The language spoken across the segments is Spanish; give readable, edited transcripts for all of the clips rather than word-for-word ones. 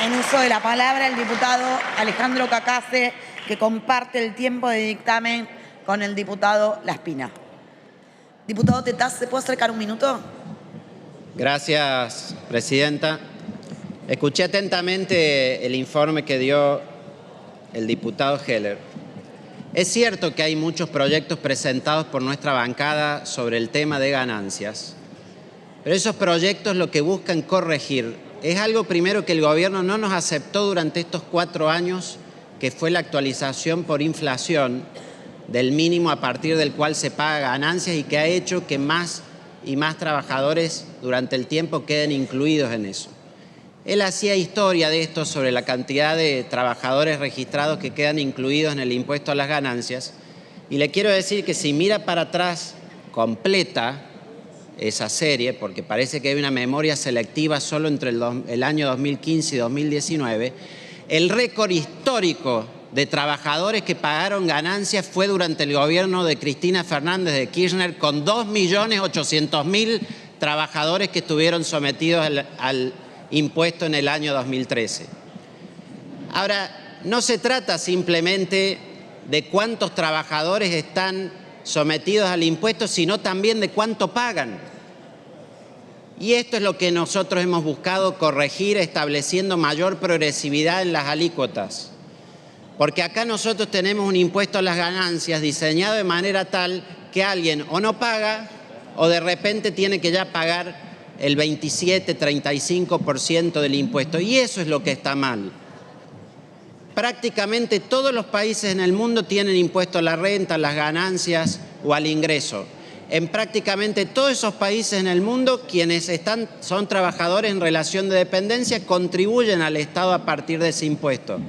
en uso de la palabra el diputado Alejandro Cacase, que comparte el tiempo de dictamen con el diputado Laspina. Diputado Tetaz, ¿se puede acercar un minuto? Gracias, presidenta. Escuché atentamente el informe que dio el diputado Heller. Es cierto que hay muchos proyectos presentados por nuestra bancada sobre el tema de ganancias, pero esos proyectos lo que buscan corregir es algo primero que el gobierno no nos aceptó durante estos 4 años, que fue la actualización por inflación del mínimo a partir del cual se paga ganancias y que ha hecho que más y más trabajadores durante el tiempo queden incluidos en eso. Él hacía historia de esto sobre la cantidad de trabajadores registrados que quedan incluidos en el impuesto a las ganancias, y le quiero decir que si mira para atrás completa esa serie, porque parece que hay una memoria selectiva solo entre el año 2015 y 2019, el récord histórico de trabajadores que pagaron ganancias fue durante el gobierno de Cristina Fernández de Kirchner, con 2.800.000 trabajadores que estuvieron sometidos al impuesto en el año 2013. Ahora, no se trata simplemente de cuántos trabajadores están sometidos al impuesto, sino también de cuánto pagan. Y esto es lo que nosotros hemos buscado corregir, estableciendo mayor progresividad en las alícuotas. Porque acá nosotros tenemos un impuesto a las ganancias diseñado de manera tal que alguien o no paga o de repente tiene que ya pagar el 27-35% del impuesto. Y eso es lo que está mal. Prácticamente todos los países en el mundo tienen impuesto a la renta, a las ganancias o al ingreso. En prácticamente todos esos países en el mundo, quienes son trabajadores en relación de dependencia contribuyen al Estado a partir de ese impuesto.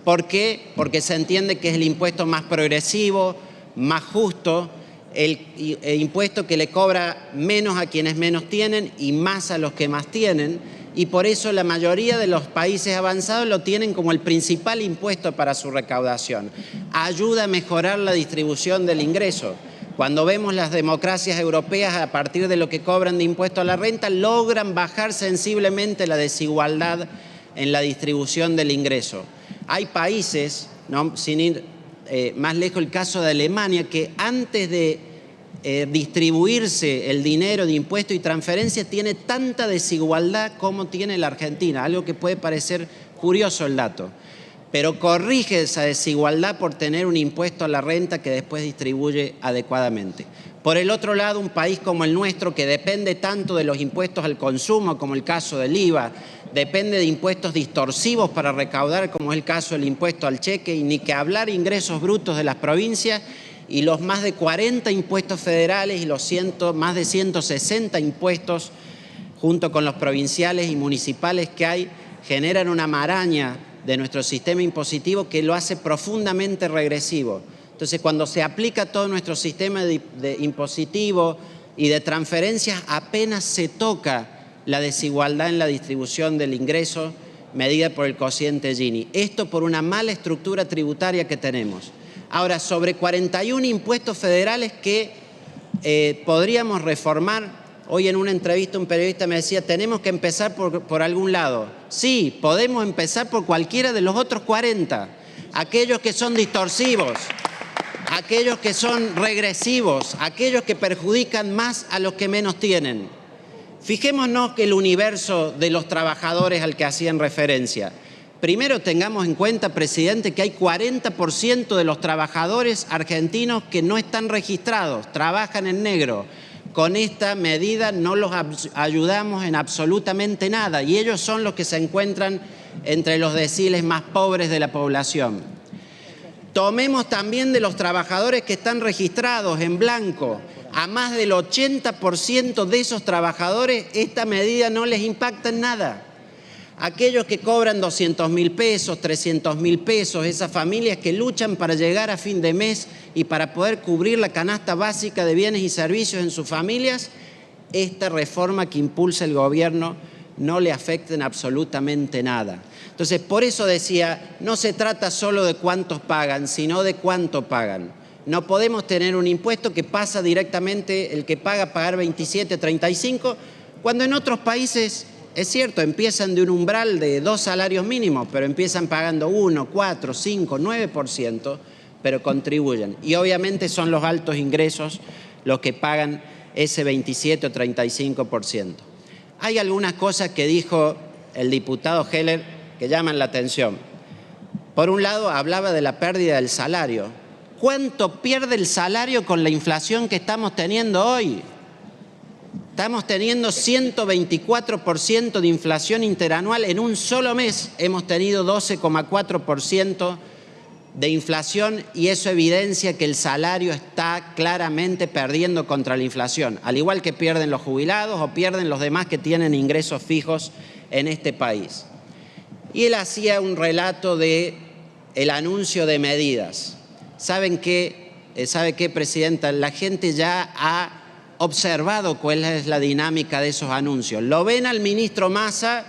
¿Por qué? Porque se entiende que es el impuesto más progresivo, más justo, el impuesto que le cobra menos a quienes menos tienen y más a los que más tienen, y por eso la mayoría de los países avanzados lo tienen como el principal impuesto para su recaudación. Ayuda a mejorar la distribución del ingreso. Cuando vemos las democracias europeas, a partir de lo que cobran de impuesto a la renta, logran bajar sensiblemente la desigualdad en la distribución del ingreso. Hay países, ¿no?, sin ir más lejos, el caso de Alemania, que antes de distribuirse el dinero de impuestos y transferencias tiene tanta desigualdad como tiene la Argentina, algo que puede parecer curioso el dato, pero corrige esa desigualdad por tener un impuesto a la renta que después distribuye adecuadamente. Por el otro lado, un país como el nuestro, que depende tanto de los impuestos al consumo, como el caso del IVA, depende de impuestos distorsivos para recaudar, como es el caso del impuesto al cheque, y ni que hablar ingresos brutos de las provincias, y los más de 40 impuestos federales y los más de 160 impuestos, junto con los provinciales y municipales que hay, generan una maraña de nuestro sistema impositivo que lo hace profundamente regresivo. Entonces, cuando se aplica todo nuestro sistema de impositivo y de transferencias, apenas se toca la desigualdad en la distribución del ingreso medida por el cociente Gini. Esto por una mala estructura tributaria que tenemos. Ahora, sobre 41 impuestos federales que podríamos reformar. Hoy en una entrevista un periodista me decía, tenemos que empezar por algún lado. Sí, podemos empezar por cualquiera de los otros 40. Aquellos que son distorsivos, aquellos que son regresivos, aquellos que perjudican más a los que menos tienen. Fijémonos que el universo de los trabajadores al que hacían referencia. Primero tengamos en cuenta, presidente, que hay 40% de los trabajadores argentinos que no están registrados, trabajan en negro. Con esta medida no los ayudamos en absolutamente nada y ellos son los que se encuentran entre los deciles más pobres de la población. Tomemos también de los trabajadores que están registrados en blanco. A más del 80% de esos trabajadores esta medida no les impacta en nada. Aquellos que cobran 200.000 pesos, 300.000 pesos, esas familias que luchan para llegar a fin de mes y para poder cubrir la canasta básica de bienes y servicios en sus familias, esta reforma que impulsa el gobierno no le afecta en absolutamente nada. Entonces, por eso decía, no se trata solo de cuántos pagan, sino de cuánto pagan. No podemos tener un impuesto que pasa directamente, el que paga pagar 27, 35, cuando en otros países es cierto, empiezan de un umbral de 2 salarios mínimos, pero empiezan pagando 1, 4, 5, 9%, pero contribuyen. Y obviamente son los altos ingresos los que pagan ese 27 o 35%. Hay algunas cosas que dijo el diputado Heller que llaman la atención. Por un lado, hablaba de la pérdida del salario. ¿Cuánto pierde el salario con la inflación que estamos teniendo hoy? Estamos teniendo 124% de inflación interanual. En un solo mes hemos tenido 12,4% de inflación y eso evidencia que el salario está claramente perdiendo contra la inflación, al igual que pierden los jubilados o pierden los demás que tienen ingresos fijos en este país. Y él hacía un relato de el anuncio de medidas. ¿Saben qué? ¿Sabe qué, Presidenta? La gente ya ha observado cuál es la dinámica de esos anuncios. Lo ven al ministro Massa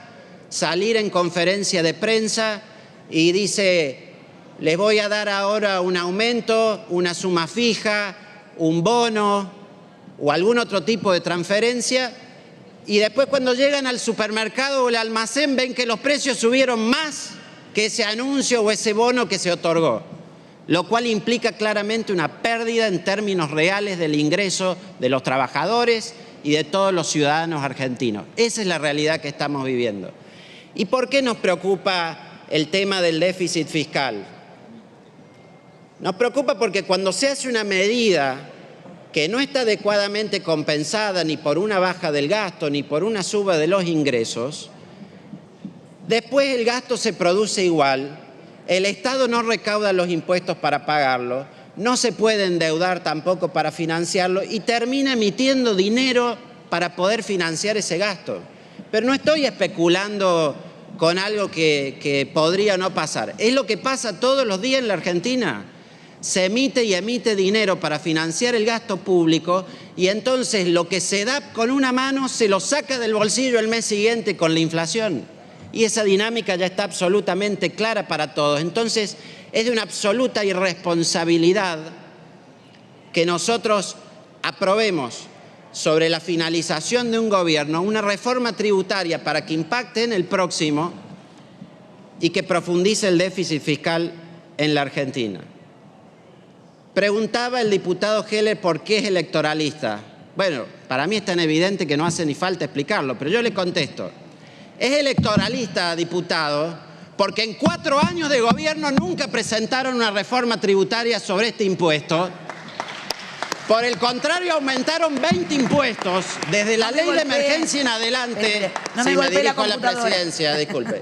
salir en conferencia de prensa y dice: les voy a dar ahora un aumento, una suma fija, un bono o algún otro tipo de transferencia, y después cuando llegan al supermercado o al almacén ven que los precios subieron más que ese anuncio o ese bono que se otorgó, lo cual implica claramente una pérdida en términos reales del ingreso de los trabajadores y de todos los ciudadanos argentinos. Esa es la realidad que estamos viviendo. ¿Y por qué nos preocupa el tema del déficit fiscal? Nos preocupa porque cuando se hace una medida que no está adecuadamente compensada ni por una baja del gasto ni por una suba de los ingresos, después el gasto se produce igual, el Estado no recauda los impuestos para pagarlo, no se puede endeudar tampoco para financiarlo y termina emitiendo dinero para poder financiar ese gasto. Pero no estoy especulando con algo que podría no pasar. Es lo que pasa todos los días en la Argentina. Se emite y emite dinero para financiar el gasto público y entonces lo que se da con una mano se lo saca del bolsillo el mes siguiente con la inflación. Y esa dinámica ya está absolutamente clara para todos. Entonces es de una absoluta irresponsabilidad que nosotros aprobemos sobre la finalización de un gobierno una reforma tributaria para que impacte en el próximo y que profundice el déficit fiscal en la Argentina. Preguntaba el diputado Heller por qué es electoralista. Bueno, para mí es tan evidente que no hace ni falta explicarlo, pero yo le contesto. Es electoralista, diputado, porque en 4 años de gobierno nunca presentaron una reforma tributaria sobre este impuesto. Por el contrario, aumentaron 20 impuestos desde la ley de emergencia en adelante. No me golpee la con la presidencia, disculpe.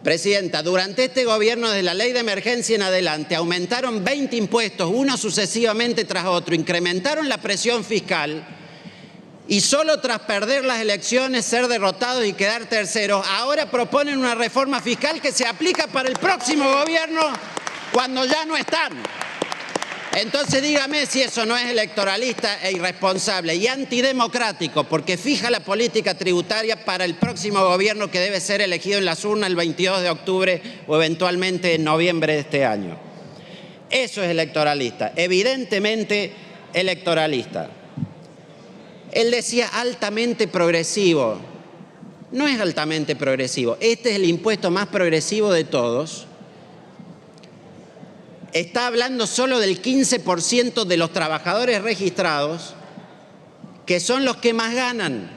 Presidenta, durante este gobierno, desde la ley de emergencia en adelante, aumentaron 20 impuestos, uno sucesivamente tras otro, incrementaron la presión fiscal y solo tras perder las elecciones, ser derrotados y quedar terceros, ahora proponen una reforma fiscal que se aplica para el próximo gobierno cuando ya no están. Entonces dígame si eso no es electoralista e irresponsable y antidemocrático, porque fija la política tributaria para el próximo gobierno que debe ser elegido en las urnas el 22 de octubre o eventualmente en noviembre de este año. Eso es electoralista, evidentemente electoralista. Él decía altamente progresivo. No es altamente progresivo. Este es el impuesto más progresivo de todos. Está hablando solo del 15% de los trabajadores registrados, que son los que más ganan.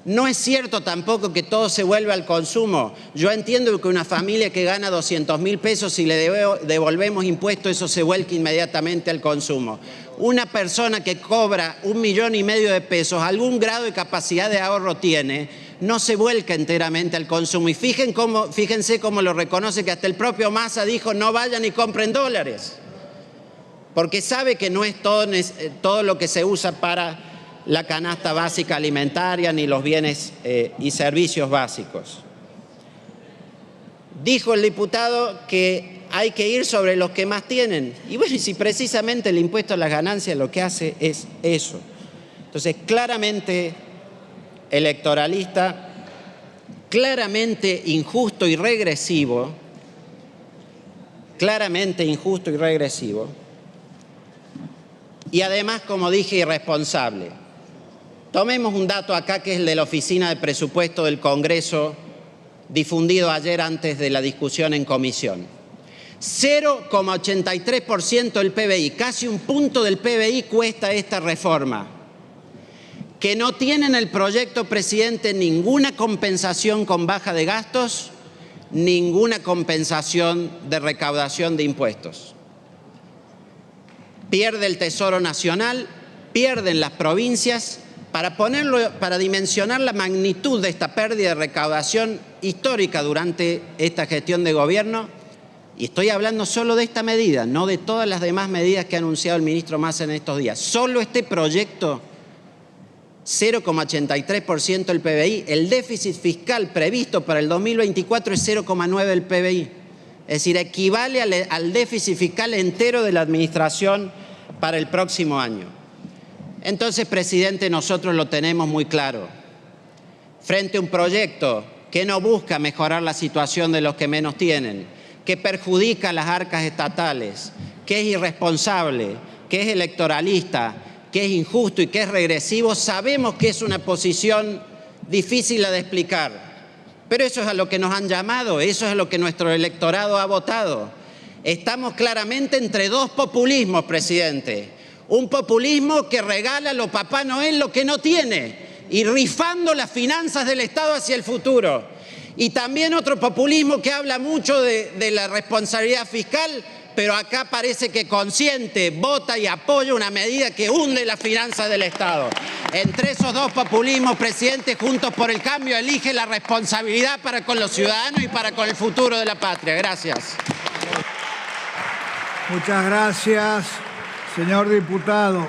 No es cierto tampoco que todo se vuelve al consumo. Yo entiendo que una familia que gana 200.000 pesos, si le devolvemos impuestos, eso se vuelca inmediatamente al consumo. Una persona que cobra 1,5 millones de pesos, algún grado de capacidad de ahorro tiene, no se vuelca enteramente al consumo. Y fíjense cómo lo reconoce, que hasta el propio Massa dijo: no vayan y compren dólares, porque sabe que no es todo lo que se usa para la canasta básica alimentaria ni los bienes y servicios básicos. Dijo el diputado que hay que ir sobre los que más tienen. Y bueno, y si precisamente el impuesto a las ganancias lo que hace es eso. Entonces, claramente electoralista, claramente injusto y regresivo, y además, como dije, irresponsable. Tomemos un dato acá que es el de la Oficina de Presupuesto del Congreso, difundido ayer antes de la discusión en comisión. 0,83% del PBI, casi un punto del PBI cuesta esta reforma, que no tiene en el proyecto, presidente, ninguna compensación con baja de gastos, ninguna compensación de recaudación de impuestos. Pierde el Tesoro Nacional, pierden las provincias. Para dimensionar la magnitud de esta pérdida de recaudación histórica durante esta gestión de gobierno, y estoy hablando solo de esta medida, no de todas las demás medidas que ha anunciado el ministro Massa en estos días, solo este proyecto, 0,83% del PBI, el déficit fiscal previsto para el 2024 es 0,9% del PBI, es decir, equivale al déficit fiscal entero de la administración para el próximo año. Entonces, presidente, nosotros lo tenemos muy claro. Frente a un proyecto que no busca mejorar la situación de los que menos tienen, que perjudica las arcas estatales, que es irresponsable, que es electoralista, que es injusto y que es regresivo, sabemos que es una posición difícil de explicar. Pero eso es a lo que nos han llamado, eso es a lo que nuestro electorado ha votado. Estamos claramente entre dos populismos, presidente. Un populismo que regala a los Papá Noel lo que no tiene y rifando las finanzas del Estado hacia el futuro. Y también otro populismo que habla mucho de la responsabilidad fiscal, pero acá parece que consiente, vota y apoya una medida que hunde las finanzas del Estado. Entre esos dos populismos, presidente, Juntos por el Cambio elige la responsabilidad para con los ciudadanos y para con el futuro de la patria. Gracias. Muchas gracias, señor diputado.